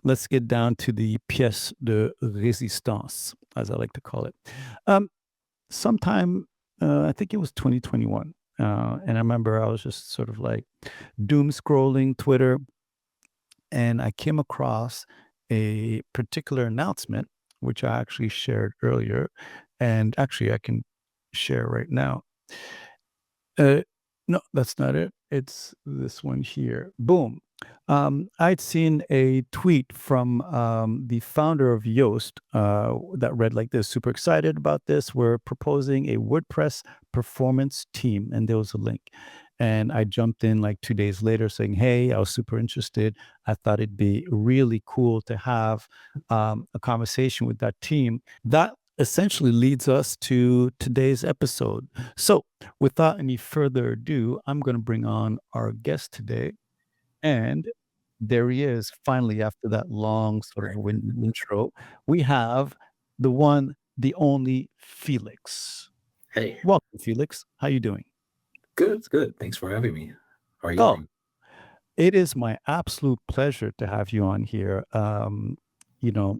let's get down to the pièce de résistance, as I like to call it. Um, sometime, I think it was 2021, and I remember I was just sort of like doom scrolling Twitter, and I came across a particular announcement, which I actually shared earlier, and actually I can share right now. Uh, no, that's not it. It's this one here. Boom. I'd seen a tweet from the founder of Yoast that read like this: "Super excited about this. We're proposing a WordPress performance team," and there was a link. And I jumped in like 2 days later, saying, "Hey, I was super interested. I thought it'd be really cool to have a conversation with that team." That essentially leads us to today's episode. So, without any further ado, I'm going to bring on our guest today. And there he is, finally, after that long sort of intro. We have the one, the only Felix. Hey, Welcome, Felix. How you doing? good, good. Thanks for having me. How are you Oh, doing? it is my absolute pleasure to have you on here.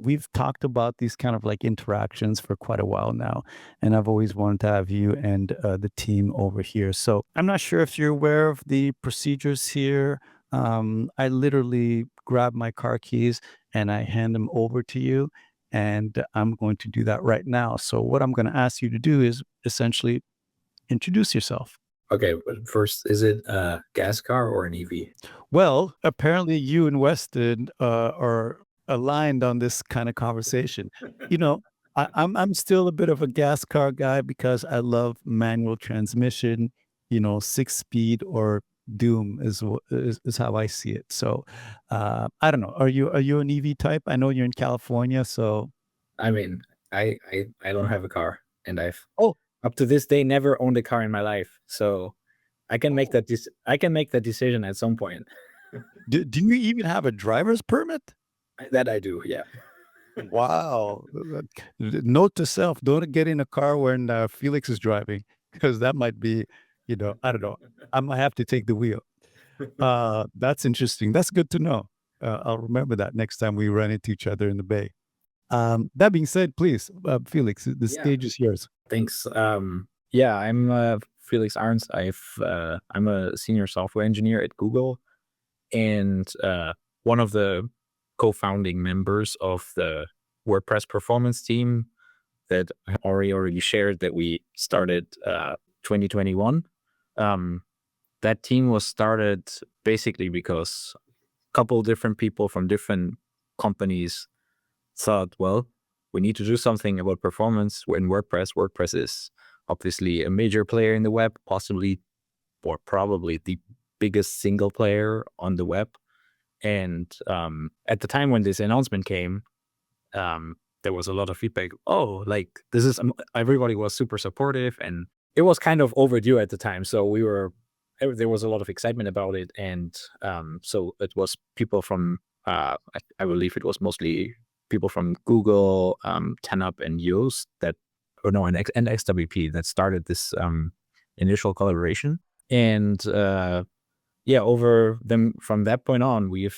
We've talked about these kind of like interactions for quite a while now, and I've always wanted to have you and the team over here. So I'm not sure if you're aware of the procedures here. I literally grab my car keys and I hand them over to you, and I'm going to do that right now. So what I'm going to ask you to do is essentially introduce yourself. Okay, but first, is it a gas car or an EV? Well, apparently you and Weston are aligned on this kind of conversation. You know, I'm still a bit of a gas car guy because I love manual transmission. 6 speed or doom is how I see it. So I don't know. Are you an EV type? I know you're in California, so I mean, I don't have a car, and I've oh up to this day never owned a car in my life. So I can make oh. I can make that decision at some point. Do you even have a driver's permit? That I do, yeah. Wow. Note to self, don't get in a car when Felix is driving because that might be, I don't know. I might have to take the wheel. That's interesting. That's good to know. I'll remember that next time we run into each other in the bay. That being said, please, Felix, the Yeah, stage is yours. thanks. Yeah, I'm Felix Arntz. I'm a senior software engineer at Google, and one of the co-founding members of the WordPress Performance Team that I already shared that we started 2021. Um, that team was started basically because a couple different people from different companies thought, well, we need to do something about performance in WordPress. WordPress is obviously a major player in the web, possibly or probably the biggest single player on the web. And at the time when this announcement came, there was a lot of feedback. Oh, like this is everybody was super supportive, and it was kind of overdue at the time. So there was a lot of excitement about it, and so it was people from I believe it was mostly people from Google, TenUp, and Yoast that, or no, and XWP that started this initial collaboration, and yeah, over them from that point on, we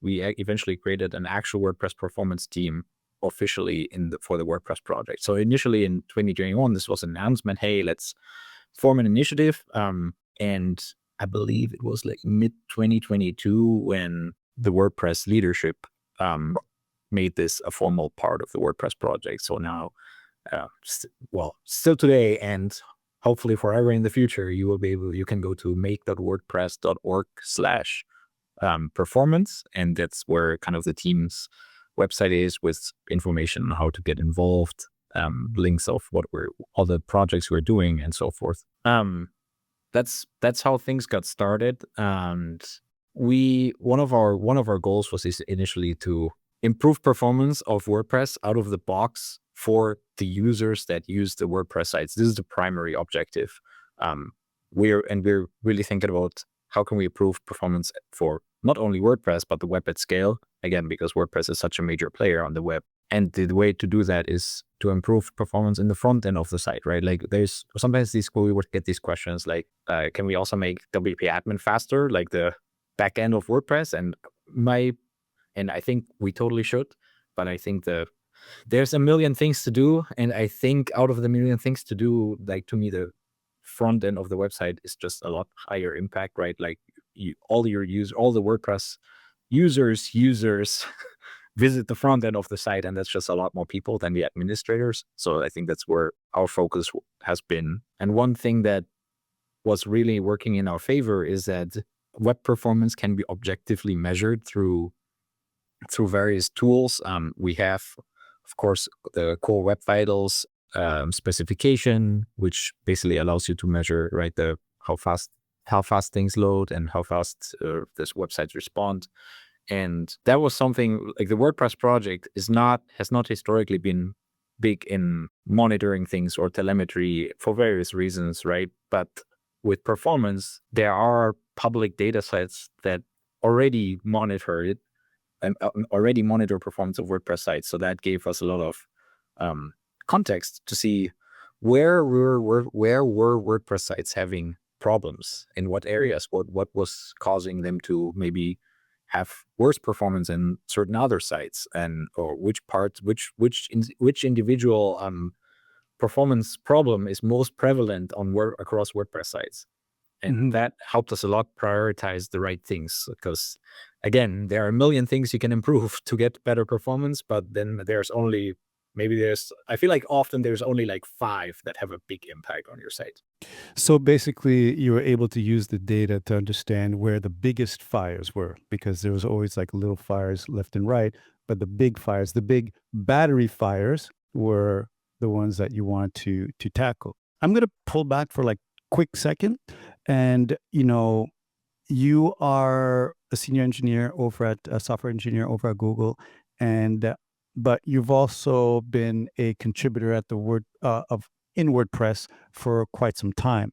eventually created an actual WordPress performance team officially for the WordPress project. So initially in 2021, this was an announcement. Hey, let's form an initiative. And I believe it was like mid 2022 when the WordPress leadership made this a formal part of the WordPress project. So now, still today, and hopefully forever in the future, you can go to make.wordpress.org/performance. And that's where kind of the team's website is with information on how to get involved, links of all the projects we're doing and so forth. That's how things got started. And one of our goals was initially to improve performance of WordPress out of the box for the users that use the WordPress sites. This is the primary objective. We're really thinking about how can we improve performance for not only WordPress, but the web at scale. Again, because WordPress is such a major player on the web. And the way to do that is to improve performance in the front end of the site, right? Like there's sometimes we would get these questions like, can we also make WP admin faster, like the back end of WordPress? And my And I think we totally should, but I think there's a million things to do. And I think out of the million things to do, like to me, the front end of the website is just a lot higher impact, right? Like all the WordPress users visit the front end of the site, and that's just a lot more people than the administrators. So I think that's where our focus has been. And one thing that was really working in our favor is that web performance can be objectively measured through various tools. We have, of course, the core web vitals specification, which basically allows you to measure, right, how fast things load and how fast this websites respond. And that was something like the WordPress project has not historically been big in monitoring things or telemetry for various reasons, right? But with performance, there are public data sets that already monitor it and already monitor performance of WordPress sites. So that gave us a lot of context to see where were WordPress sites having problems, in what areas, what was causing them to maybe have worse performance in certain other sites, and or which parts, which individual performance problem is most prevalent across WordPress sites. And that helped us a lot prioritize the right things, because again, there are a million things you can improve to get better performance, but then I feel like often there's only like 5 that have a big impact on your site. So basically, you were able to use the data to understand where the biggest fires were, because there was always like little fires left and right, but the big fires, the big battery fires, were the ones that you want to tackle. I'm going to pull back for like quick second, and you are a senior engineer over at a software engineer over at Google, and but you've also been a contributor at the in WordPress for quite some time.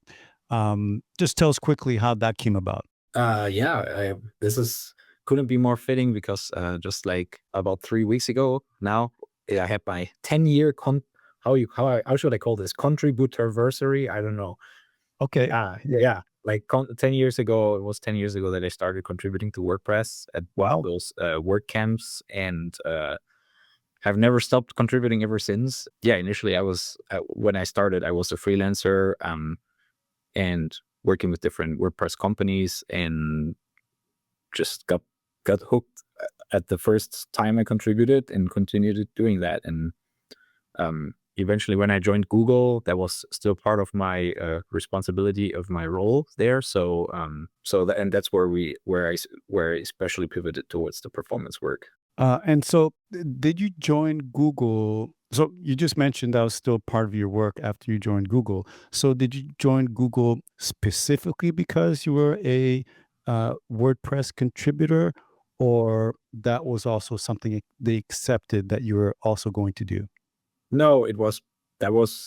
Just tell us quickly how that came about. This couldn't be more fitting, because just like about 3 weeks ago now, I had my 10-year how should I call this, contributorversary? I don't know. Okay. Yeah. Like 10 years ago, it was 10 years ago that I started contributing to WordPress at those WordCamps, and have never stopped contributing ever since. Yeah, initially when I started, I was a freelancer and working with different WordPress companies, and just got hooked at the first time I contributed, and continued doing that. And eventually, when I joined Google, that was still part of my responsibility of my role there. So that's where I especially pivoted towards the performance work. And so, did you join Google? So you just mentioned that was still part of your work after you joined Google. So did you join Google specifically because you were a WordPress contributor, or that was also something they accepted that you were also going to do? No, that was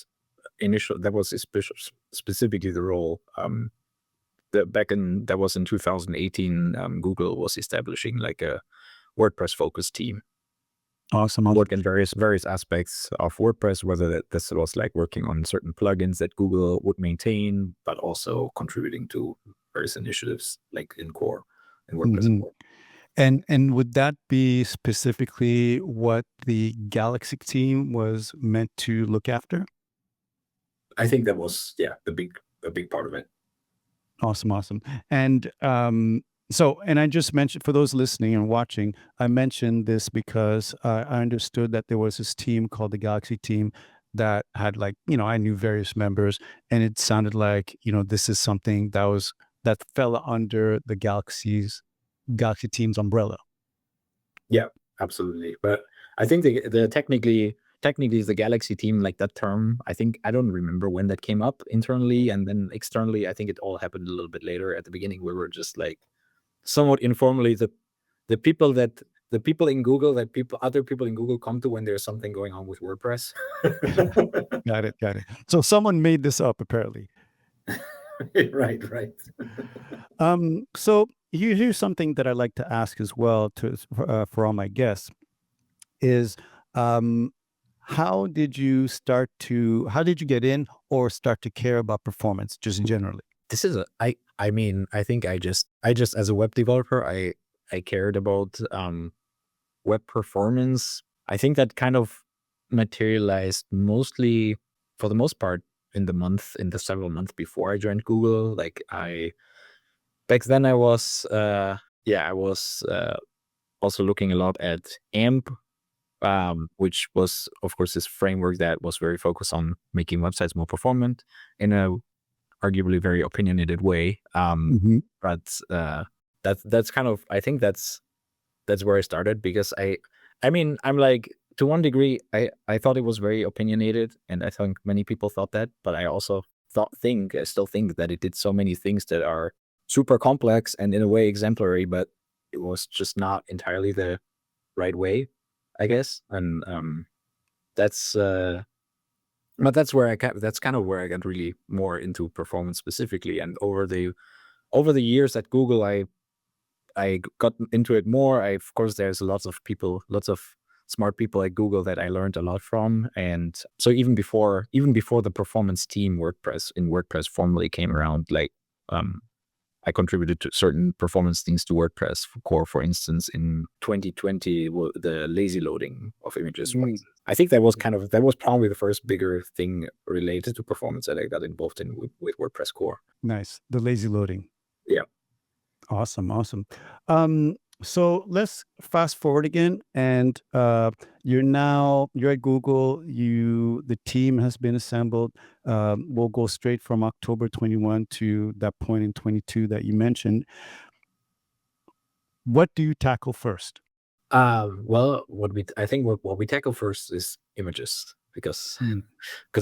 specifically the role. That was in 2018. Google was establishing like a WordPress focused team. Awesome. Work in various aspects of WordPress, whether this was like working on certain plugins that Google would maintain, but also contributing to various initiatives like in Core and WordPress Core. And would that be specifically what the Galaxy team was meant to look after? I think that was a big part of it. Awesome. And and I just mentioned, for those listening and watching, I mentioned this because I understood that there was this team called the Galaxy team that had, like, I knew various members, and it sounded like, this is something that fell under the Galaxy team's umbrella. Yeah, absolutely. But I think the technically is the Galaxy team, like that term. I don't remember when that came up internally, and then externally, I think it all happened a little bit later. At the beginning, we were just like somewhat informally the people in Google other people in Google come to when there's something going on with WordPress. Got it. So someone made this up, apparently. Right. So here's something that I like to ask as well for all my guests is, how did you get in or start to care about performance just generally? This is I think I just as a web developer, I cared about web performance, I think that kind of materialized mostly, for the most part, in the several months before I joined Google. Like back then I was, also looking a lot at AMP, which was, of course, this framework that was very focused on making websites more performant in a arguably very opinionated way. Mhm. But that's kind of, I think that's where I started, because I mean, I'm like, to one degree, I thought it was very opinionated, and I think many people thought that, but I also I still think that it did so many things that are super complex and in a way exemplary, but it was just not entirely the right way, I guess. And that's but that's kind of where I got really more into performance specifically. And over the years at Google, I got into it more. Of course, there's lots of smart people at Google that I learned a lot from. And so even before the performance team WordPress formally came around, like I contributed to certain performance things to WordPress Core, for instance, in 2020, the lazy loading of images. Mm. I think that was probably the first bigger thing related to performance that I got involved in with WordPress Core. Nice. The lazy loading. Yeah. Awesome, awesome. So let's fast forward again, and you're at Google. The team has been assembled. We'll go straight from October 21 to that point in 22 that you mentioned. What do you tackle first? Well, I think what we tackle first is images, because Hmm.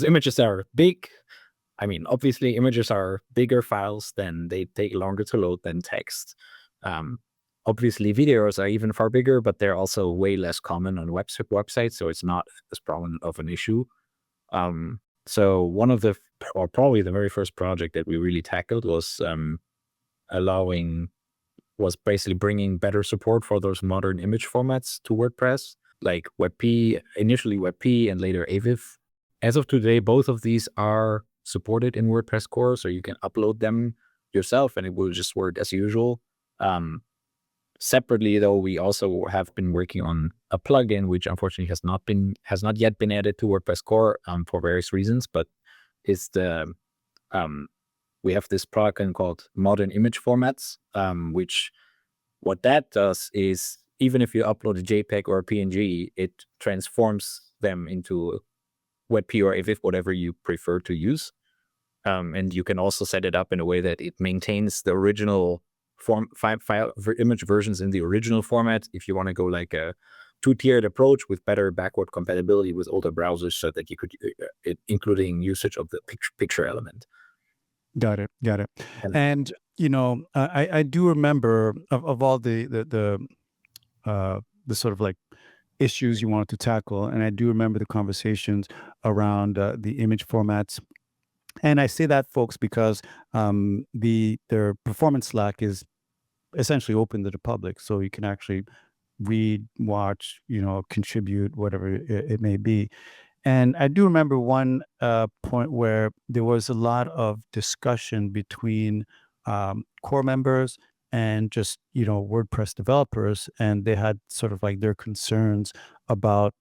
images are big. I mean, obviously, images are bigger files, they take longer to load than text. Obviously, videos are even far bigger, but they're also way less common on websites, so it's not as prominent of an issue. So probably the very first project that we really tackled was basically bringing better support for those modern image formats to WordPress, like initially WebP and later AVIF. As of today, both of these are supported in WordPress Core, so you can upload them yourself and it will just work as usual. Separately, though, we also have been working on a plugin which unfortunately has not yet been added to WordPress Core for various reasons, but it's we have this plugin called Modern Image Formats, which what that does is, even if you upload a JPEG or a PNG, it transforms them into WebP or AVIF, whatever you prefer to use. And you can also set it up in a way that it maintains the original image versions in the original format. If you want to go like a two-tiered approach with better backward compatibility with older browsers, so that you could, including usage of the picture element. Got it. Got it. And And I do remember of all the sort of like issues you wanted to tackle, and I do remember the conversations around the image formats. And I say that, folks, because their performance Slack is essentially open to the public, so you can actually read, watch, contribute, whatever it may be. And I do remember one point where there was a lot of discussion between core members and just WordPress developers, and they had sort of like their concerns about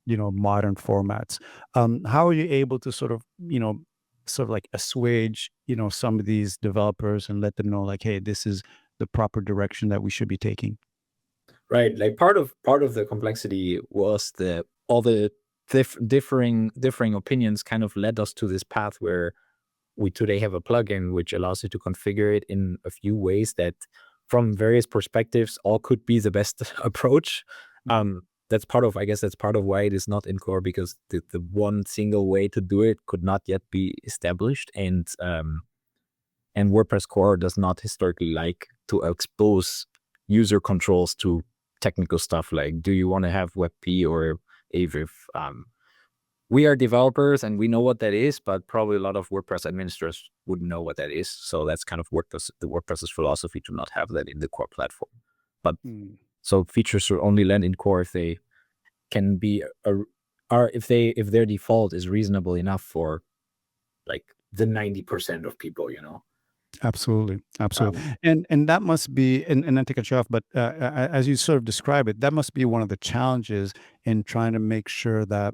modern formats. How are you able to sort of like assuage some of these developers and let them know, like, hey, this is the proper direction that we should be taking? right, like part of the complexity was all the differing opinions kind of led us to this path where we today have a plugin which allows you to configure it in a few ways that, from various perspectives, all could be the best approach. That's part of why it is not in core, because the one single way to do it could not yet be established, and WordPress Core does not historically like to expose user controls to technical stuff like, do you want to have WebP or AVIF? We are developers and we know what that is, but probably a lot of WordPress administrators wouldn't know what that is. So that's kind of the WordPress's philosophy to not have that in the core platform. But so features should only land in core if they can be if their default is reasonable enough for like the 90% of people, Absolutely, absolutely. Um, And that must be, and not to cut you off, but as you sort of describe it, that must be one of the challenges in trying to make sure that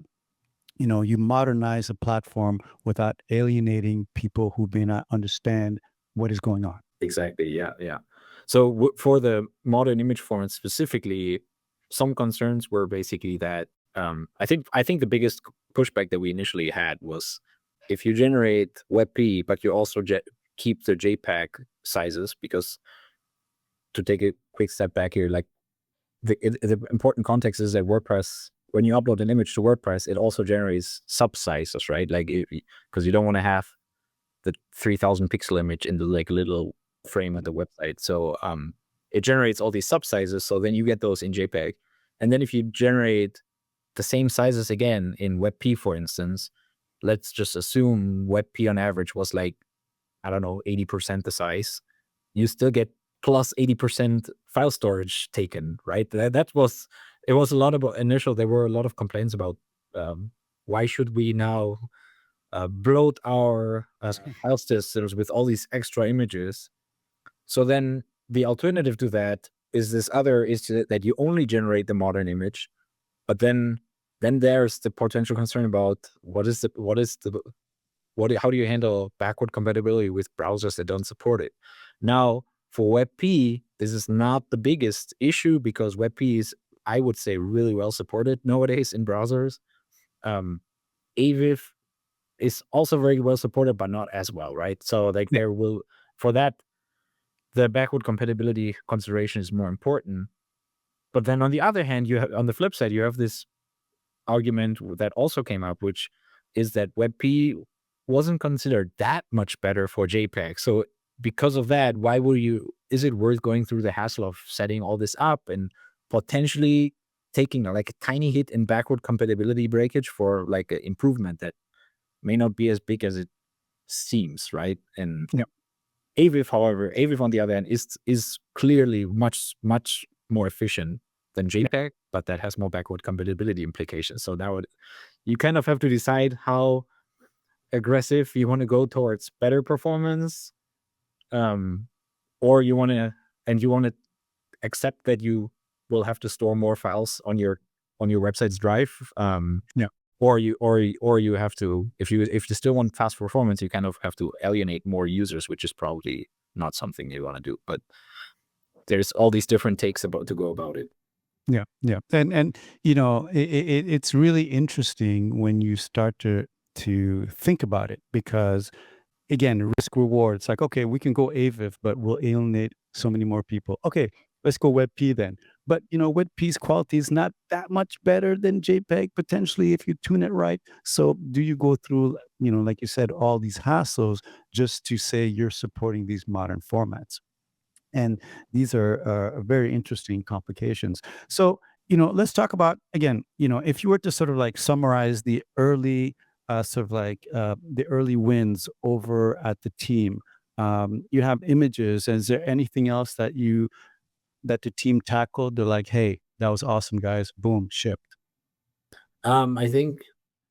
you modernize a platform without alienating people who may not understand what is going on. exactly. Yeah. Yeah. So for the modern image format specifically, some concerns were basically that I think the biggest pushback that we initially had was if you generate WebP, but you also keep the JPEG sizes, because to take a quick step back here, like the important context is that WordPress, when you upload an image to WordPress, it also generates sub sizes, right? Like, because you don't want to have the 3000 pixel image in the like little frame of the website. So it generates all these sub sizes. So then you get those in JPEG. And then if you generate the same sizes again in WebP, for instance, let's just assume WebP on average was like, I don't know, 80% the size. You still get plus 80% file storage taken, right? It was a lot about initial, there were a lot of complaints about why should we now bloat our file systems with all these extra images. So then the alternative to that is that you only generate the modern image, but then there's the potential concern about how do you handle backward compatibility with browsers that don't support it? Now, for WebP, this is not the biggest issue because WebP is, I would say, really well supported nowadays in browsers. Um, AVIF is also very well supported, but not as well, right? So like Yeah. for that, the backward compatibility consideration is more important. But then on the other hand, on the flip side, you have this argument that also came up, which is that WebP wasn't considered that much better for JPEG. So because of that, is it worth going through the hassle of setting all this up and potentially taking like a tiny hit in backward compatibility breakage for like an improvement that may not be as big as it seems, right? And Yeah. AVIF on the other hand is clearly much, much more efficient than Yeah. JPEG, but that has more backward compatibility implications. So now you kind of have to decide how aggressive you want to go towards better performance, um, or you want to accept that you will have to store more files on your website's drive, Yeah. or you have to, if you still want fast performance, you kind of have to alienate more users, which is probably not something you want to do. But there's all these different takes to go about it. Yeah, yeah, and it's really interesting when you start to think about it because again, risk reward. It's like, okay, we can go AVIF, but we'll alienate so many more people. Okay, let's go WebP then. But WebP's quality is not that much better than JPEG potentially if you tune it right. So do you go through, like you said, all these hassles just to say you're supporting these modern formats? And these are very interesting complications. So, let's talk about again, if you were to sort of like summarize the early, the early wins over at the team. You have images. Is there anything else that the team tackled? They're like, hey, that was awesome, guys. Boom, shipped. I think,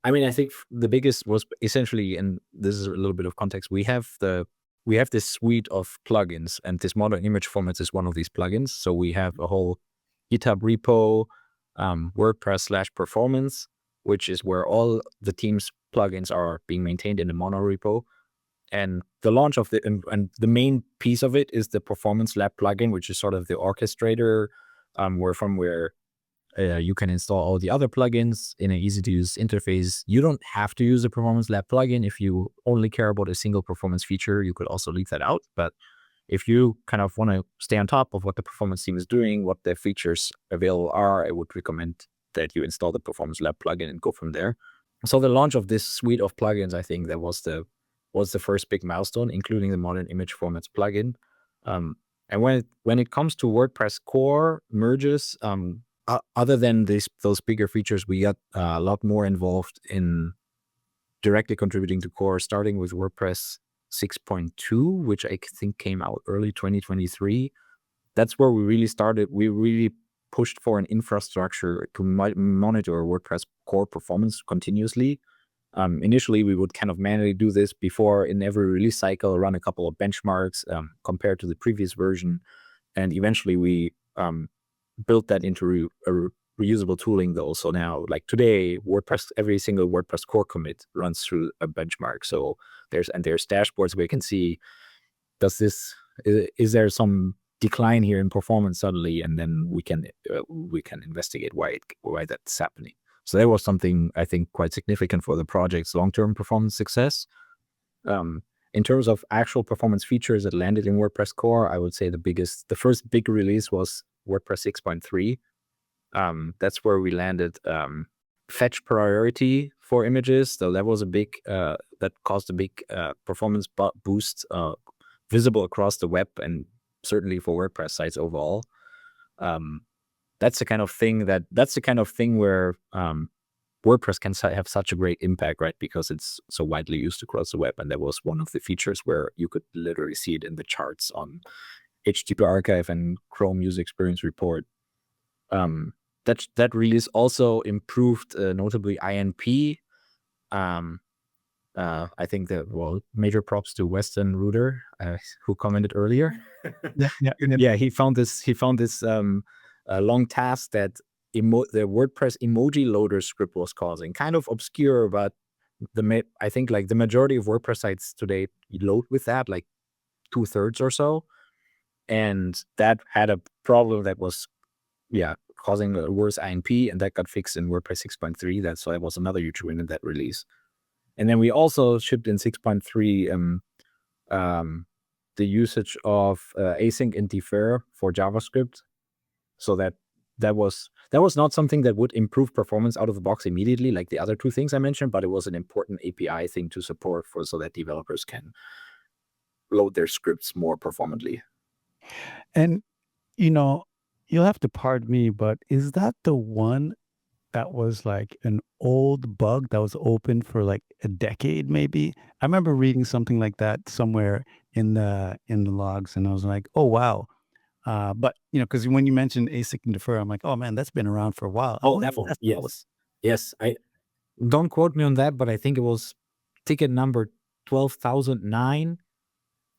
I think the biggest was essentially, and this is a little bit of context. We have this suite of plugins, and this modern image formats is one of these plugins. So we have a whole GitHub repo, WordPress/performance, which is where all the team's plugins are being maintained in the mono repo. And the launch of and the main piece of it is the Performance Lab plugin, which is sort of the orchestrator, where you can install all the other plugins in an easy-to-use interface. You don't have to use the Performance Lab plugin. If you only care about a single performance feature, you could also leave that out. But if you kind of want to stay on top of what the performance team is doing, what the features available are, I would recommend that you install the Performance Lab plugin and go from there. So the launch of this suite of plugins, I think that was the first big milestone, including the modern image formats plugin. And when it comes to WordPress core merges, other than those bigger features, we got a lot more involved in directly contributing to core, starting with WordPress 6.2, which I think came out early 2023. That's where we really started. We really pushed for an infrastructure to monitor WordPress core performance continuously. Initially, we would kind of manually do this before in every release cycle, run a couple of benchmarks compared to the previous version. And eventually we built that into reusable tooling though. So now, like today, every single WordPress core commit runs through a benchmark. So there's dashboards where you can see, is there some decline here in performance suddenly? And then we can investigate why that's happening. So that was something I think quite significant for the project's long-term performance success. In terms of actual performance features that landed in WordPress core, I would say the first big release was WordPress 6.3. That's where we landed fetch priority for images. So that was that caused a big performance boost visible across the web and certainly for WordPress sites overall. That's the kind of thing where WordPress can have such a great impact, right? Because it's so widely used across the web. And that was one of the features where you could literally see it in the charts on HTTP Archive and Chrome User Experience Report. That release also improved notably INP. I think major props to Weston Reuter, who commented earlier. Yeah, he found this long task that the WordPress emoji loader script was causing. Kind of obscure, but I think like the majority of WordPress sites today load with that, like 2/3 or so. And that had a problem that was, causing a worse INP, and that got fixed in WordPress 6.3. That was another huge win in that release. And then we also shipped in 6.3 the usage of async and defer for JavaScript. So that was not something that would improve performance out of the box immediately, like the other two things I mentioned, but it was an important API thing to support so that developers can load their scripts more performantly. And, you'll have to pardon me, but is that the one that was like an old bug that was open for like a decade, maybe? I remember reading something like that somewhere in the logs, and I was like, oh, wow. But, because when you mentioned async and defer, I'm like, oh man, that's been around for a while. Oh, that one. Yes. I don't quote me on that, but I think it was ticket number 12,009.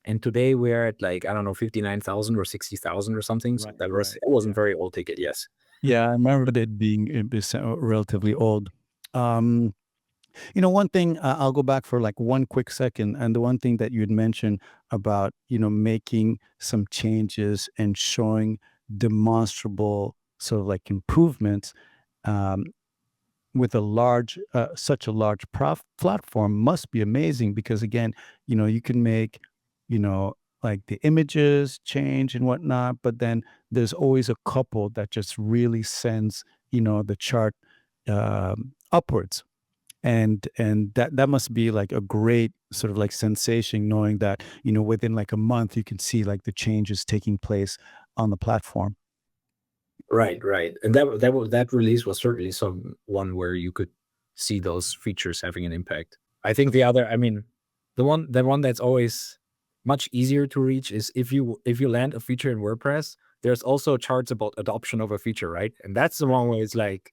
And today we're at like, I don't know, 59,000 or 60,000 or something. So it wasn't very old ticket. Yes. Yeah, I remember it being relatively old. One thing, I'll go back for like one quick second. And the one thing that you had mentioned about, making some changes and showing demonstrable sort of like improvements with such a large platform must be amazing because again, you can make, like the images change and whatnot, but then there's always a couple that just really sends, the chart upwards. And that must be like a great sort of like sensation knowing that, within like a month you can see like the changes taking place on the platform. Right. And that release was certainly one where you could see those features having an impact. I think the one that's always much easier to reach is if you land a feature in WordPress, there's also charts about adoption of a feature, right? And that's the one where it's like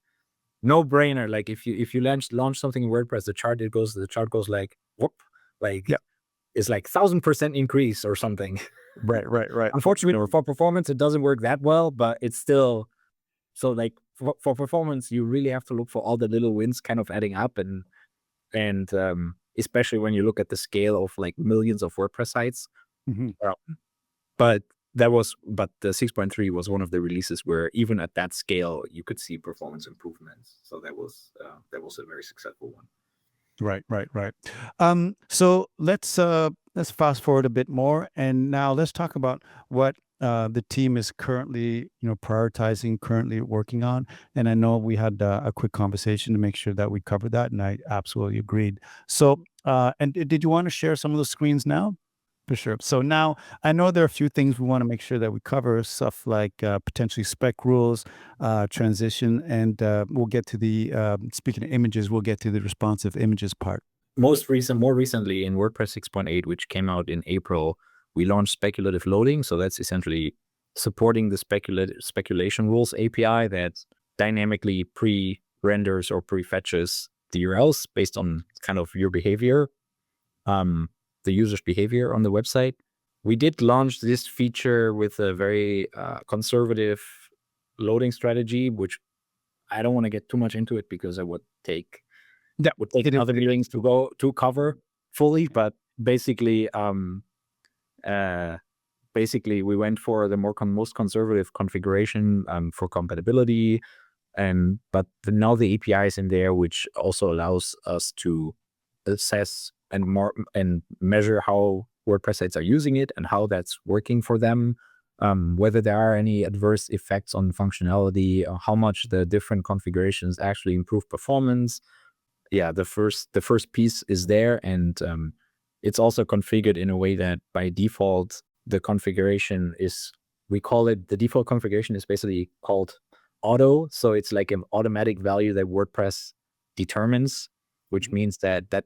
no brainer. Like if you launch something in WordPress, the chart goes like whoop, like it's like 1,000% increase or something. Right. Unfortunately, for performance, it doesn't work that well, but it's still so like for performance, you really have to look for all the little wins kind of adding up, and especially when you look at the scale of like millions of WordPress sites. Mm-hmm. But the 6.3 was one of the releases where even at that scale you could see performance improvements. So that was a very successful one. Right. So let's fast forward a bit more, and now let's talk about what the team is currently, prioritizing, currently working on. And I know we had a quick conversation to make sure that we covered that, and I absolutely agreed. So, and did you want to share some of those screens now? For sure. So now I know there are a few things we want to make sure that we cover, stuff like potentially spec rules, transition, and we'll get to the, speaking of images, we'll get to the responsive images part. More recently in WordPress 6.8, which came out in April, we launched speculative loading. So that's essentially supporting the speculation rules API that dynamically pre-renders or pre-fetches the URLs based on kind of your behavior, the user's behavior on the website. We did launch this feature with a very conservative loading strategy, which I don't want to get too much into it because I would take other meetings to cover fully. But basically, we went for the most conservative configuration for compatibility, but now the API is in there, which also allows us to assess and measure how WordPress sites are using it and how that's working for them, whether there are any adverse effects on functionality, or how much the different configurations actually improve performance. Yeah, the first piece is there, and it's also configured in a way that by default the configuration is, the default configuration is basically called auto. So it's like an automatic value that WordPress determines, which means that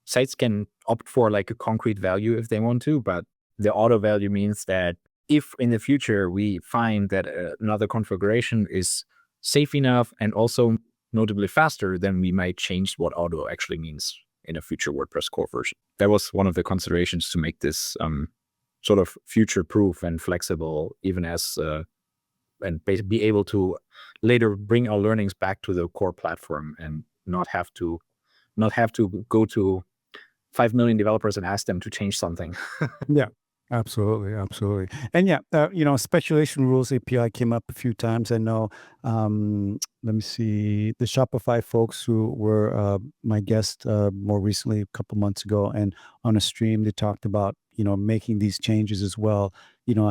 sites can opt for like a concrete value if they want to, but the auto value means that if in the future we find that another configuration is safe enough and also notably faster, then we might change what auto actually means in a future WordPress core version. That was one of the considerations to make this sort of future-proof and flexible, even as and be able to later bring our learnings back to the core platform and not have to go to 5 million developers and ask them to change something. Yeah, absolutely, absolutely. And yeah, speculation rules API came up a few times. I know, let me see, the Shopify folks who were my guest more recently, a couple months ago, and on a stream, they talked about, making these changes as well,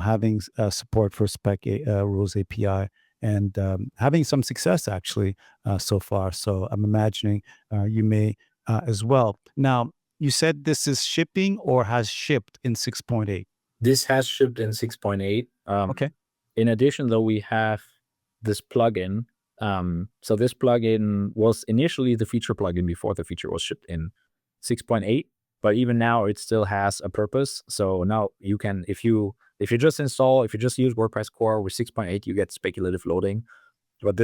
having support for Spec Rules API and having some success actually so far. So I'm imagining you may as well. Now, you said this is shipping or has shipped in 6.8? This has shipped in 6.8. Okay. In addition, though, we have this plugin. So this plugin was initially the feature plugin before the feature was shipped in 6.8, but even now it still has a purpose. So now you can, if you just use WordPress Core with 6.8, you get speculative loading. But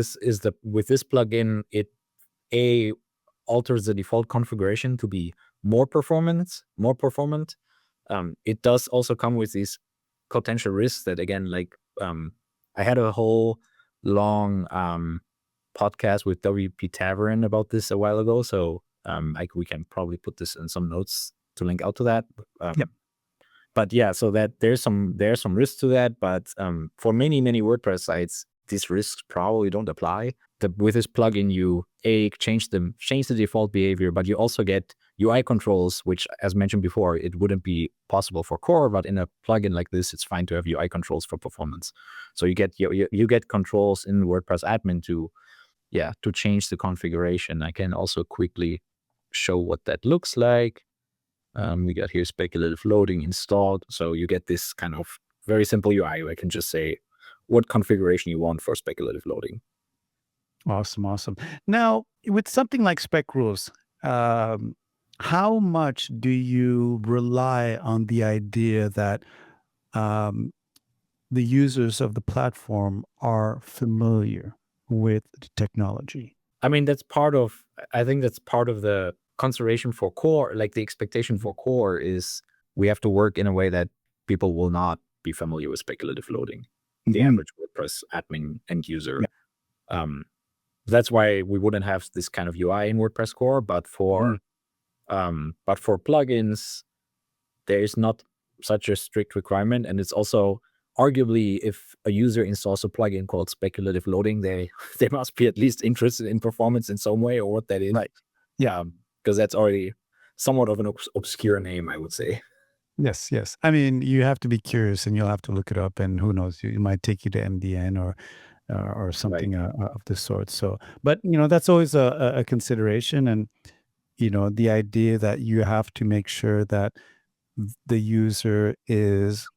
with this plugin, it alters the default configuration to be more performant. It does also come with these potential risks that, again, like I had a whole long podcast with WP Tavern about this a while ago, so we can probably put this in some notes to link out to that. Yep. But yeah, so that there's some risks to that, but for many WordPress sites, these risks probably don't apply. With this plugin, you change the default behavior, but you also get UI controls, which, as mentioned before, it wouldn't be possible for core, but in a plugin like this, it's fine to have UI controls for performance. So you get controls in WordPress admin to change the configuration. I can also quickly show what that looks like. We got here speculative loading installed. So you get this kind of very simple UI where I can just say what configuration you want for speculative loading. Awesome. Now, with something like Spec Rules, how much do you rely on the idea that the users of the platform are familiar with the technology? I mean, I think that's part of the consideration for core. Like the expectation for core is we have to work in a way that people will not be familiar with speculative loading. The average WordPress admin end user. Yeah. That's why we wouldn't have this kind of UI in WordPress Core, but for plugins, there is not such a strict requirement. And it's also arguably, if a user installs a plugin called speculative loading, they must be at least interested in performance in some way or what that is. Right. Yeah. Because that's already somewhat of an obscure name, I would say. Yes. I mean, you have to be curious and you'll have to look it up, and who knows, it might take you to MDN or something of this sort. So, but that's always a consideration, and the idea that you have to make sure that the user is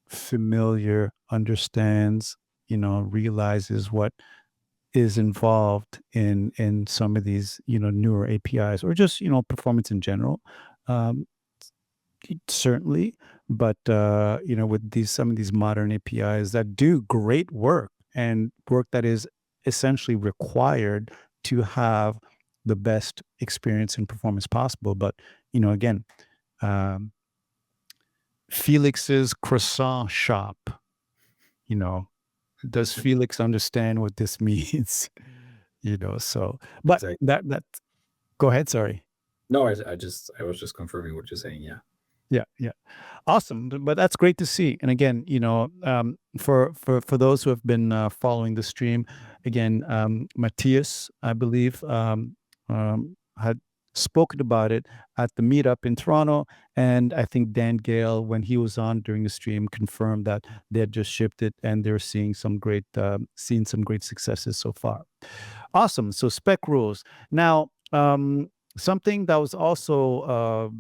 familiar, understands, realizes what is involved in some of these newer APIs, or just performance in general. Certainly, but with some of these modern APIs that do great work, and work that is essentially required to have the best experience and performance possible. But, again, Felix's croissant shop, does Felix understand what this means? So, but Sorry. that go ahead. Sorry. No, I was just confirming what you're saying. Yeah. Yeah. Awesome. But that's great to see. And again, for those who have been following the stream, again, Matthias, I believe, had spoken about it at the meetup in Toronto, and I think Dan Gale, when he was on during the stream, confirmed that they had just shipped it and they're seeing some great successes so far. Awesome. So spec rules. Now, something that was also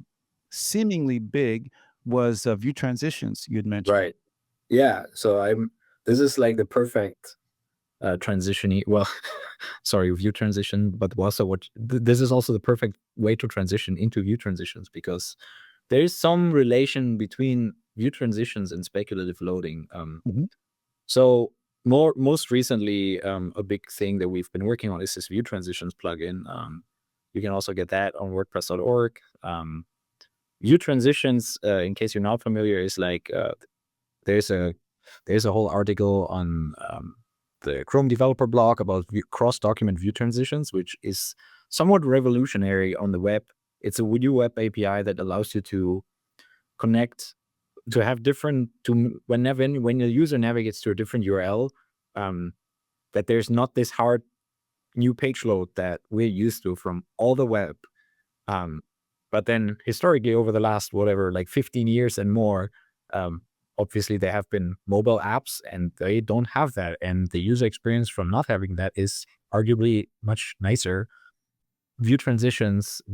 seemingly big was view transitions you'd mentioned. Right. Yeah. So this is like the perfect transition. Well, sorry, view transition, but also this is also the perfect way to transition into view transitions, because there is some relation between view transitions and speculative loading. So most recently, a big thing that we've been working on is this view transitions plugin. You can also get that on WordPress.org. View transitions, in case you're not familiar, is like there's a whole article on the Chrome developer blog about cross-document view transitions, which is somewhat revolutionary on the web. It's a new web API that allows you to connect, to have different, when the user navigates to a different URL, that there's not this hard new page load that we're used to from all the web. But then historically, over the last, 15 years and more, obviously there have been mobile apps and they don't have that. And the user experience from not having that is arguably much nicer. The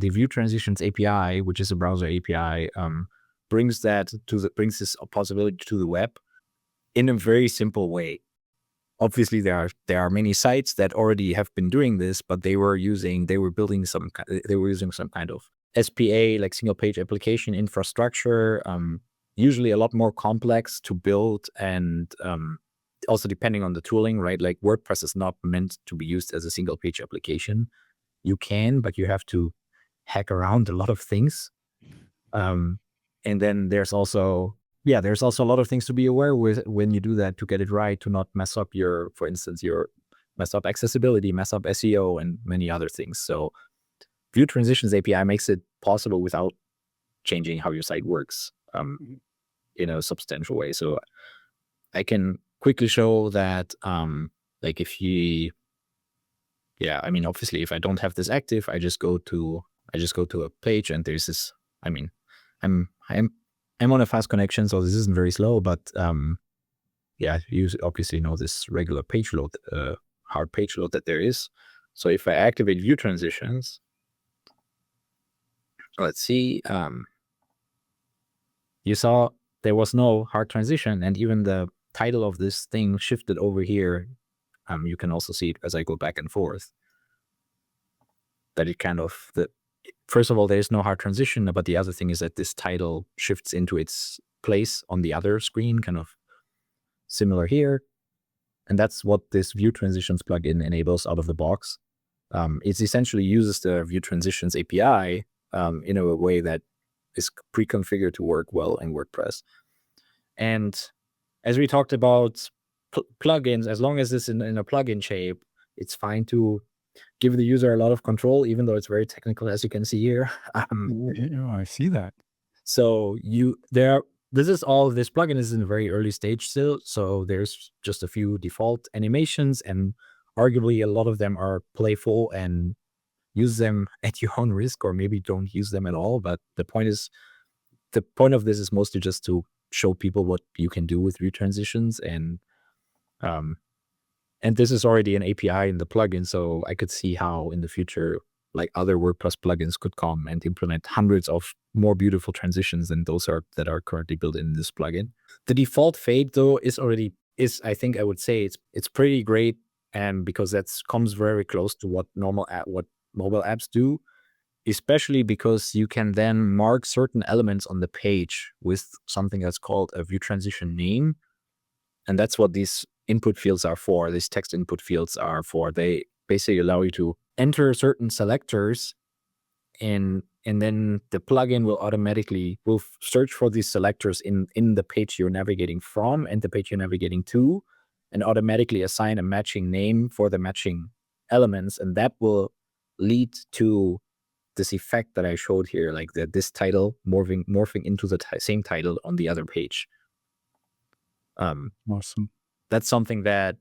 View Transitions API, which is a browser API, brings this possibility to the web in a very simple way. Obviously, there are many sites that already have been doing this, but they were using some kind of SPA, like single page application infrastructure, usually a lot more complex to build, and also depending on the tooling, right? Like WordPress is not meant to be used as a single page application. You can, but you have to hack around a lot of things. And then there's also a lot of things to be aware with when you do that, to get it right, to not mess up for instance, mess up accessibility, mess up SEO, and many other things. So View Transitions API makes it possible without changing how your site works in a substantial way. So I can quickly show that, obviously, if I don't have this active, I just go to a page, and there's this. I'm on a fast connection, so this isn't very slow, but you obviously know this regular page load, hard page load that there is. So if I activate View Transitions, let's see, you saw there was no hard transition, and even the title of this thing shifted over here. You can also see it as I go back and forth, that it first of all, there's no hard transition, but the other thing is that this title shifts into its place on the other screen, kind of similar here. And that's what this View Transitions plugin enables out of the box. It essentially uses the View Transitions API in a way that is pre-configured to work well in WordPress. And as we talked about plugins, as long as it's in a plugin shape, it's fine to give the user a lot of control, even though it's very technical, as you can see here. I see that. So this plugin is in a very early stage still. So there's just a few default animations, and arguably a lot of them are playful and use them at your own risk, or maybe don't use them at all. But the point of this is mostly just to show people what you can do with view transitions, and this is already an API in the plugin, so I could see how in the future, like other WordPress plugins could come and implement hundreds of more beautiful transitions than those that are currently built in this plugin. The default fade, though, I think I would say it's pretty great, and because that comes very close to what what mobile apps do, especially because you can then mark certain elements on the page with something that's called a view transition name, and that's what these input fields are for. These text input fields are for. They basically allow you to enter certain selectors, and then the plugin will search for these selectors in the page you're navigating from and the page you're navigating to, and automatically assign a matching name for the matching elements, and that will lead to this effect that I showed here, like this title morphing into the same title on the other page. Awesome. That's something that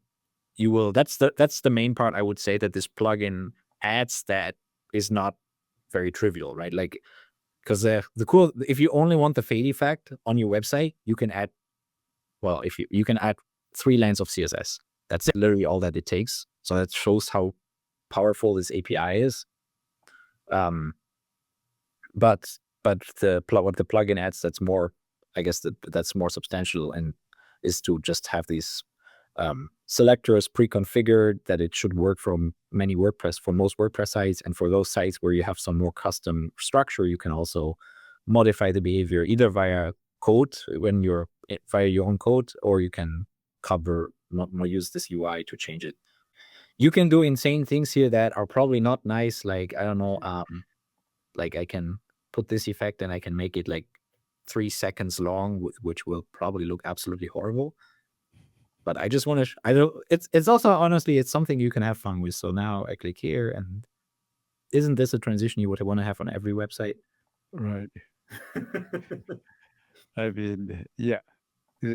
you will. That's the main part, I would say, that this plugin adds that is not very trivial, right? Like, because if you only want the fade effect on your website, you can add, well, if you can add 3 lines of CSS. That's literally all that it takes. So that shows how powerful this API is. But what the plugin adds, that's more, I guess that's more substantial, and is to just have these selectors pre-configured that it should work for most WordPress sites, and for those sites where you have some more custom structure, you can also modify the behavior either via code via your own code, or you can use this UI to change it. You can do insane things here that are probably not nice. Like, I don't know, like I can put this effect and I can make it like 3 seconds long, which will probably look absolutely horrible. But I just want to, it's also, honestly, it's something you can have fun with. So now I click here, and isn't this a transition you would want to have on every website? Right. I mean, yeah.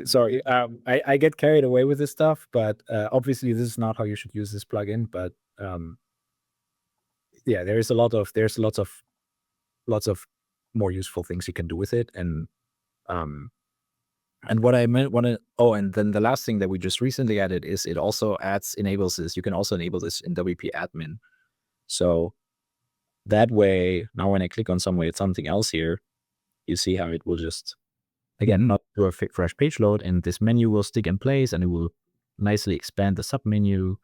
Sorry, I get carried away with this stuff, but obviously this is not how you should use this plugin. But yeah, there's lots of more useful things you can do with it. And what I and then the last thing that we just recently added is it also enables this. You can also enable this in WP admin. So that way, now when I click on something else here, you see how it will just, again, not do a fresh page load, and this menu will stick in place, and it will nicely expand the submenu.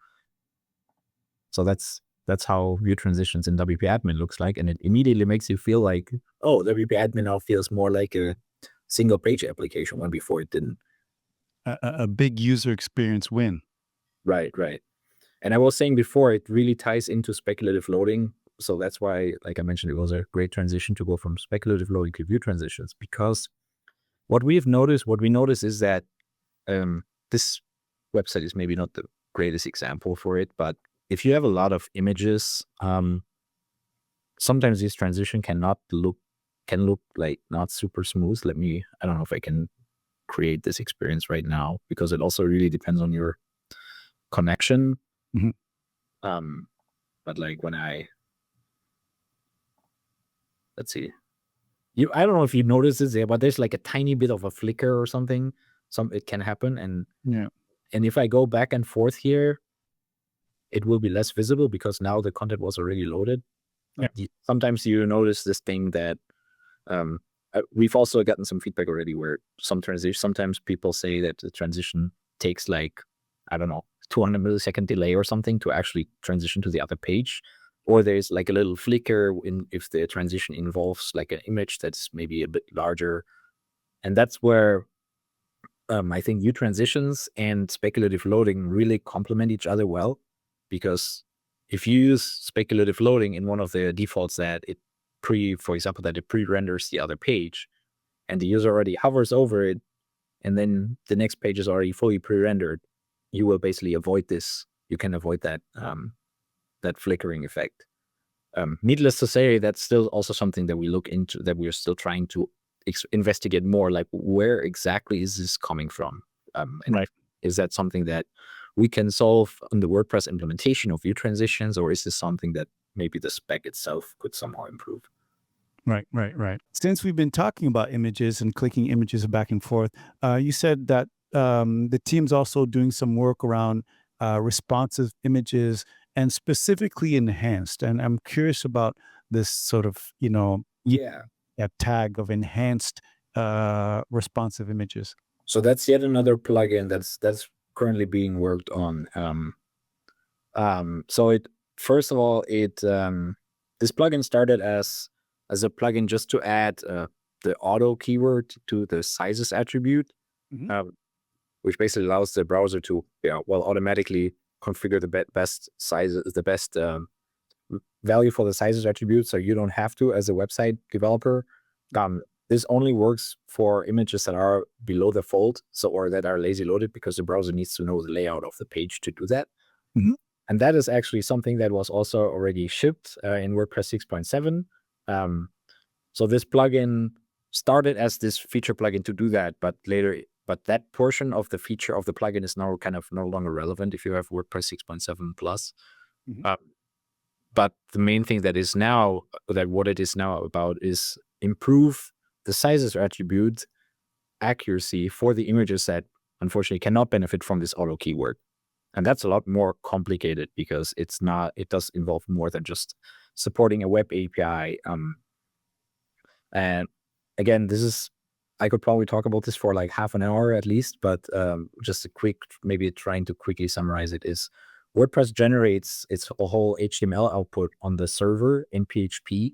So that's how view transitions in WP admin looks like, and it immediately makes you feel like, oh, WP admin now feels more like a single page application, when before it didn't. A big user experience win. Right. And I was saying before, it really ties into speculative loading. So that's why, like I mentioned, it was a great transition to go from speculative loading to view transitions, because what we notice is that this website is maybe not the greatest example for it, but if you have a lot of images, sometimes this transition can look like not super smooth. I don't know if I can create this experience right now, because it also really depends on your connection. But like when let's see, I don't know if you notice this there, but there's like a tiny bit of a flicker or something. It can happen, and if I go back and forth here, it will be less visible because now the content was already loaded. Sometimes you notice this thing that we've also gotten some feedback already where sometimes people say that the transition takes like, I don't know, 200 millisecond delay or something to actually transition to the other page. Or there's like a little flicker if the transition involves like an image that's maybe a bit larger. And that's where I think view transitions and speculative loading really complement each other well, because if you use speculative loading in one of the defaults that for example, that it pre-renders the other page, and the user already hovers over it, and then the next page is already fully pre-rendered, you will basically avoid this. You can avoid that flickering effect. Needless to say, that's still also something that we look into, that we're still trying to investigate more, like where exactly is this coming from? Is that something that we can solve on the WordPress implementation of view transitions, or is this something that maybe the spec itself could somehow improve? Right. Since we've been talking about images and clicking images back and forth, you said that the team's also doing some work around responsive images and specifically enhanced. And I'm curious about this sort of, tag of enhanced responsive images. So that's yet another plugin that's currently being worked on. So first of all, this plugin started as a plugin just to add the auto keyword to the sizes attribute, which basically allows the browser to automatically configure the best sizes, the best value for the sizes attribute, so you don't have to as a website developer. This only works for images that are below the fold, or that are lazy loaded, because the browser needs to know the layout of the page to do that. Mm-hmm. And that is actually something that was also already shipped in WordPress 6.7. So this plugin started as this feature plugin to do that, but that portion of the feature of the plugin is now kind of no longer relevant if you have WordPress 6.7 plus. Mm-hmm. But the main thing that what it is now about is improve the sizes attribute accuracy for the images that unfortunately cannot benefit from this auto keyword. And that's a lot more complicated, because it does involve more than just supporting a web API. And again, I could probably talk about this for like half an hour at least, but just maybe trying to quickly summarize it is, WordPress generates its whole HTML output on the server in PHP.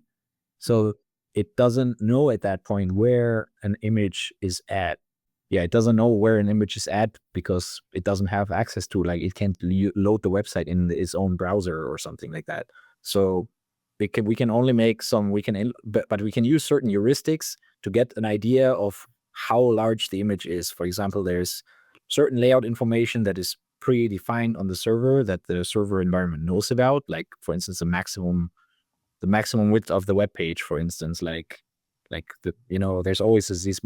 So it doesn't know at that point where an image is at. Yeah, it doesn't know where an image is at, because it doesn't have access to, like, it can't load the website in its own browser or something like that. So we can only make but we can use certain heuristics to get an idea of how large the image is. For example, there's certain layout information that is predefined on the server that the server environment knows about, like, for instance, the maximum width of the web page, for instance, there's always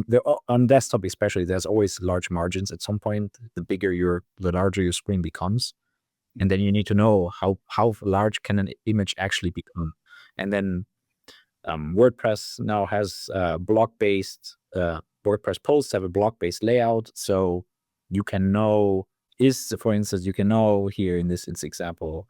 on desktop especially, there's always large margins at some point. The larger your screen becomes, and then you need to know how large can an image actually become. And then WordPress now has block-based WordPress posts have a block-based layout, so you can know for instance, you can know here in this example,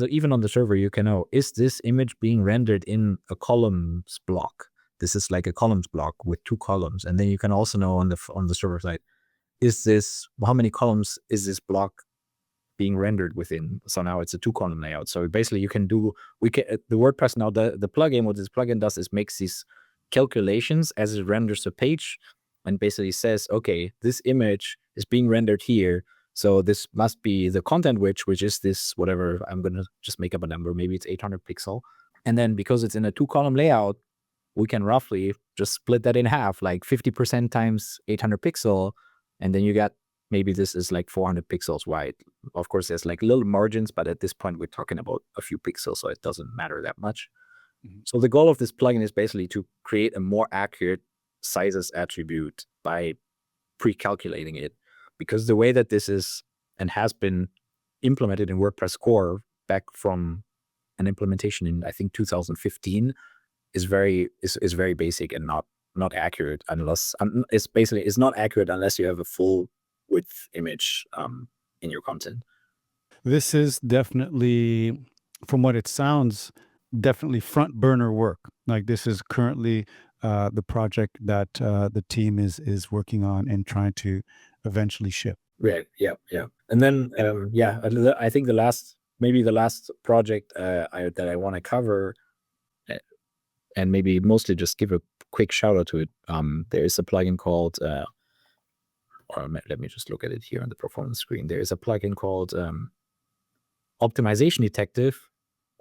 even on the server, you can know, is this image being rendered in a columns block? This is like a columns block with 2 columns. And then you can also know on the server side, how many columns is this block being rendered within? So now it's a 2-column layout. So basically the WordPress now, the plugin, what this plugin does is makes these calculations as it renders the page, and basically says, okay, this image is being rendered here, so this must be the content which is this, whatever, I'm going to just make up a number, maybe it's 800 pixel. And then because it's in a 2-column layout, we can roughly just split that in half, like 50% times 800 pixel. And then you got, maybe this is like 400 pixels wide. Of course, there's like little margins, but at this point we're talking about a few pixels, so it doesn't matter that much. Mm-hmm. So the goal of this plugin is basically to create a more accurate sizes attribute by pre-calculating it, because the way that this is and has been implemented in WordPress Core back from an implementation in, I think, 2015 is very basic and not accurate, unless it's not accurate unless you have a full width image in your content. This is definitely, from what it sounds, definitely front burner work. Like, this is currently the project that the team is working on and trying to eventually ship. Right. Yeah. And then I think the last project that I want to cover, and maybe mostly just give a quick shout out to it. There is a plugin called, or let me just look at it here on the performance screen. There is a plugin called Optimization Detective.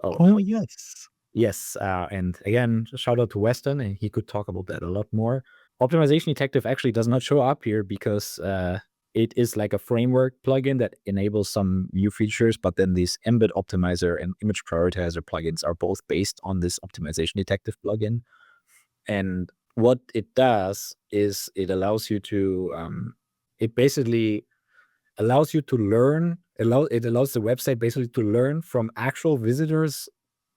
Oh yes. Yes, and again, shout out to Weston, and he could talk about that a lot more. Optimization Detective actually does not show up here because it is like a framework plugin that enables some new features, but then these Embed Optimizer and Image Prioritizer plugins are both based on this Optimization Detective plugin. And what it does is it allows you to, it basically allows you to learn, it allows the website basically to learn from actual visitors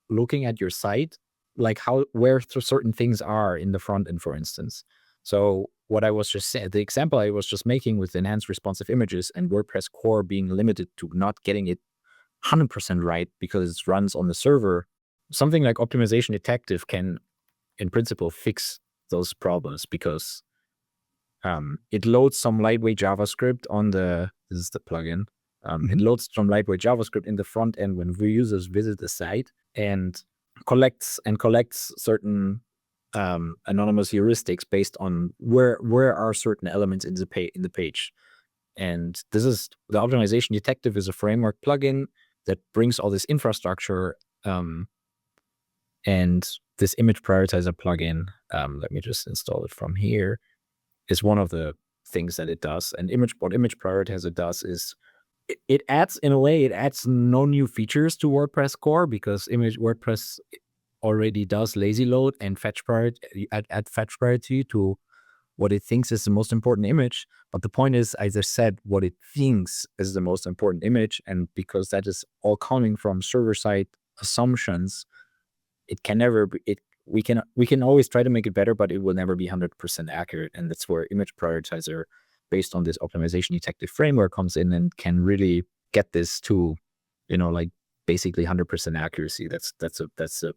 looking at your site, like where certain things are in the front end, for instance. So what I was just saying, the example I was just making with enhanced responsive images and WordPress Core being limited to not getting it 100% right because it runs on the server, something like Optimization Detective can, in principle, fix those problems, because it loads some lightweight JavaScript this is the plugin. It loads some lightweight JavaScript in the front end when users visit the site, and collects certain anonymous heuristics based on where are certain elements in the page. And this is the Optimization Detective is a framework plugin that brings all this infrastructure, and this image prioritizer plugin, let me just install it from here, is one of the things that it does. And what image prioritizer does is it adds, in a way, it adds no new features to WordPress core, because WordPress already does lazy load and fetch priority, add fetch priority to what it thinks is the most important image. But the point is, as I said, what it thinks is the most important image, and because that is all coming from server-side assumptions, it can never be, we can always try to make it better, but it will never be 100% accurate. And that's where image prioritizer, based on this optimization detective framework, comes in and can really get this to, like basically 100% accuracy. That's the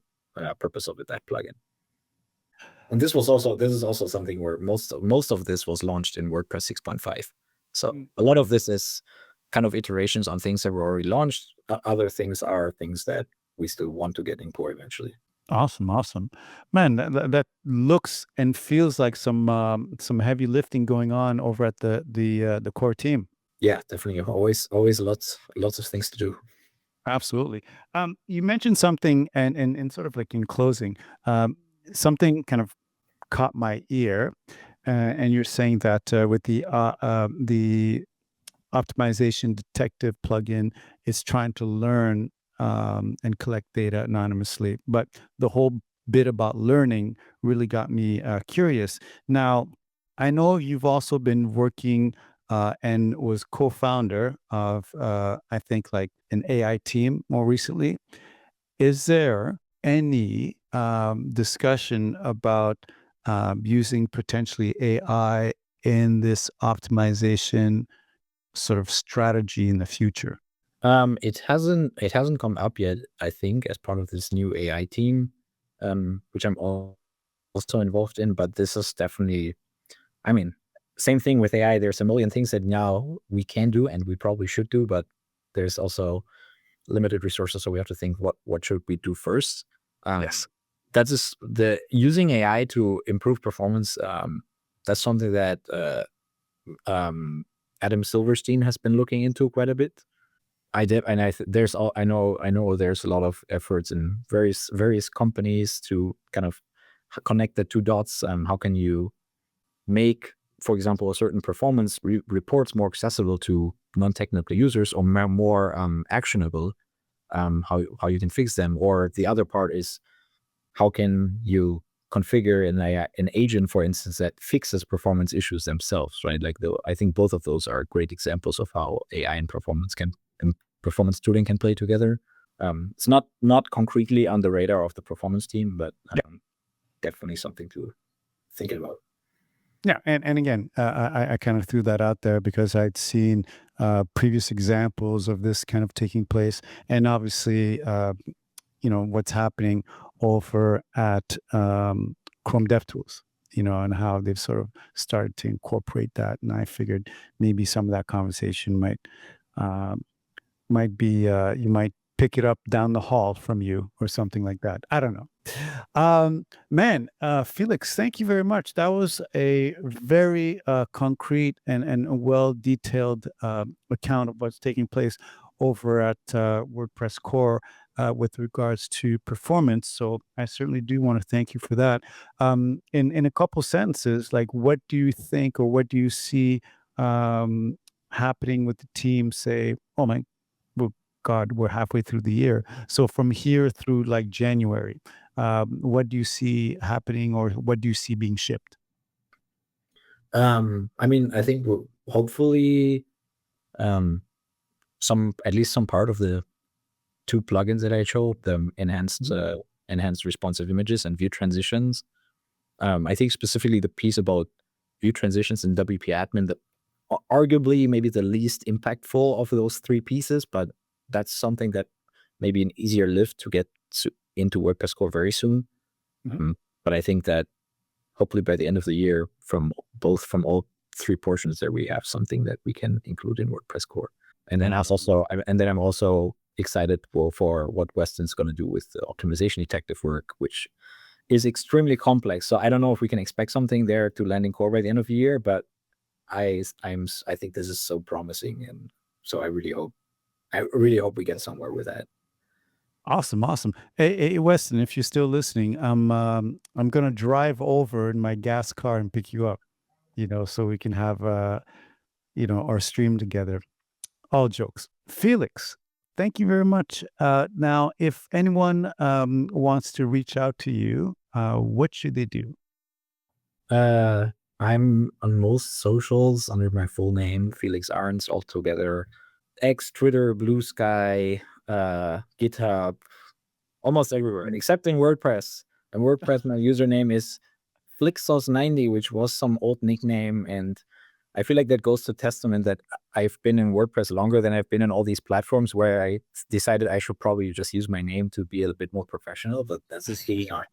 purpose of that plugin. And this is also something where most of this was launched in WordPress 6.5. So a lot of this is kind of iterations on things that were already launched. Other things are things that we still want to get in core eventually. Awesome, man. That looks and feels like some heavy lifting going on over at the core team. Yeah, definitely. Always lots of things to do. Absolutely. You mentioned something, and sort of like in closing, something kind of caught my ear, and you're saying that with the optimization detective plugin is trying to learn and collect data anonymously. But the whole bit about learning really got me curious. Now, I know you've also been working and was co-founder of, I think, like an AI team more recently. Is there any discussion about using potentially AI in this optimization sort of strategy in the future? It hasn't come up yet, I think, as part of this new AI team, which I'm also involved in. But this is definitely, I mean, same thing with AI. There's a million things that now we can do and we probably should do, but there's also limited resources, so we have to think what should we do first. Yes. That is the using AI to improve performance. That's something that Adam Silverstein has been looking into quite a bit. I did, and I know there's a lot of efforts in various companies to kind of connect the two dots. How can you make, for example, a certain performance reports more accessible to non-technical users, or more actionable? How you can fix them. Or the other part is, how can you configure an agent, for instance, that fixes performance issues themselves, right? Like I think both of those are great examples of how AI and performance tooling can play together. It's not concretely on the radar of the performance team, but definitely something to think about. Yeah, and again, I kind of threw that out there because I'd seen previous examples of this kind of taking place, and obviously, what's happening over at Chrome DevTools, and how they've sort of started to incorporate that. And I figured maybe some of that conversation might be you might pick it up down the hall from you or something like that. I don't know. Man, Felix, thank you very much. That was a very concrete and well detailed account of what's taking place over at WordPress Core with regards to performance. So I certainly do want to thank you for that. In a couple sentences, like, what do you think, or what do you see happening with the team? Say, oh my, well, God, we're halfway through the year. So from here through like January, what do you see happening, or what do you see being shipped? I mean, I think hopefully at least some part of the two plugins that I showed, the enhanced responsive images and view transitions. I think specifically the piece about view transitions in WP admin, that arguably maybe the least impactful of those three pieces, but that's something that may be an easier lift to get into WordPress core very soon. But I think that hopefully by the end of the year, from all three portions there, we have something that we can include in WordPress core. And then I'm also excited for what Weston's going to do with the optimization detective work, which is extremely complex. So I don't know if we can expect something there to land in core by the end of the year, but I think this is so promising, and so I really hope I really hope we get somewhere with that. Awesome, awesome. Hey, Weston, if you're still listening, I'm gonna drive over in my gas car and pick you up, so we can have our stream together. All jokes. Felix, thank you very much. Now, if anyone wants to reach out to you, what should they do? Uh, I'm on most socials under my full name, Felix Arntz, all together. X, Twitter, Blue Sky, GitHub, almost everywhere, and except in WordPress. And WordPress, my username is Flixos90, which was some old nickname. And I feel like that goes to testament that I've been in WordPress longer than I've been in all these platforms, where I decided I should probably just use my name to be a bit more professional, but that's just who we are.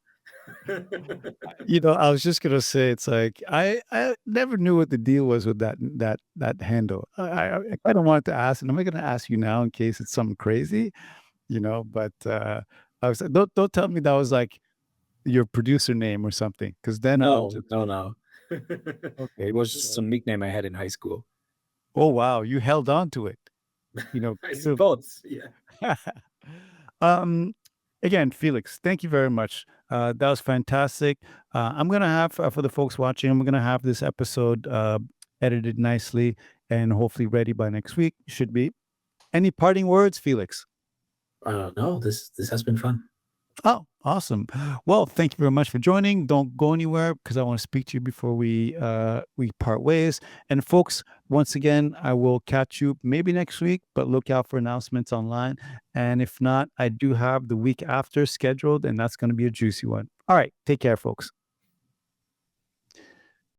I was just gonna say, it's like I never knew what the deal was with that handle. I kind of wanted to ask, and I'm not gonna ask you now in case it's something crazy, But I was like, don't tell me that was like your producer name or something, because then I'll No, just no. okay. It was just some nickname I had in high school. Oh wow, you held on to it, I beautiful. suppose, yeah. um, again, Felix, thank you very much. That was fantastic. I'm gonna have for the folks watching, I'm gonna have this episode edited nicely and hopefully ready by next week. Should be. Any parting words, Felix? No, this has been fun. Oh, awesome. Well, thank you very much for joining. Don't go anywhere because I want to speak to you before we part ways. And folks, once again, I will catch you maybe next week, but look out for announcements online. And if not, I do have the week after scheduled, and that's going to be a juicy one. All right, take care, folks.